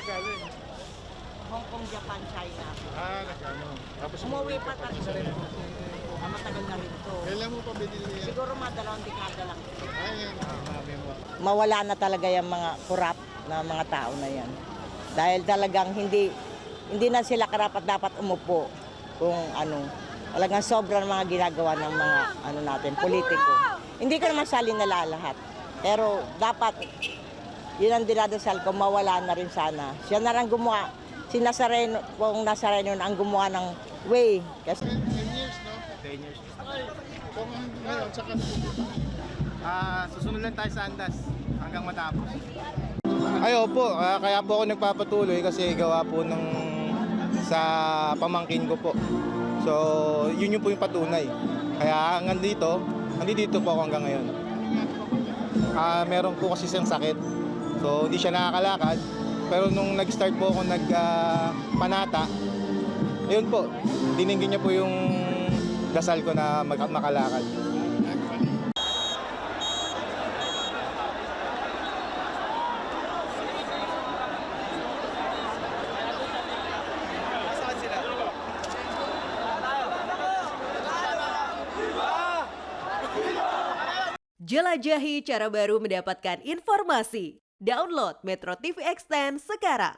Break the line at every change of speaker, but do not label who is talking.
galing?
Hong Kong, Japan, China.
Nagano. Tapos
Umuwi pa tayo. Matagal na rin to.
Kailan mo pa binili yan?
Siguro dalawang dekada lang.
Ayan, mami mo.
Mawala na talaga yung mga korap na mga tao na yan. Dahil talagang hindi na sila karapat dapat umupo kung ano. Talagang sobrang mga ginagawa ng mga natin, politiko. Hindi ko naman salinala lahat. Pero dapat, yun ang dinadasal ko, mawala na rin sana. Siya na rin gumawa, si Nazareno, kung Nazareno ang gumawa ng way. Kasi
10 years, no?
10 years.
Kung ngayon, saka napupunta.
Susunod lang tayo sa Andas hanggang matapos.
Ay, opo. Kaya po ako nagpapatuloy kasi gawa po sa pamangkin ko po. So, yun yung po yung patunay. Kaya nandito po ako hanggang ngayon. Meron po kasi siyang sakit. So, hindi siya nakakalakad. Pero nung nag-start po ako panata, ayun po, diningin niya po yung dasal ko na makalakad.
Jelajahi cara baru mendapatkan informasi. Download Metro TV Extend sekarang.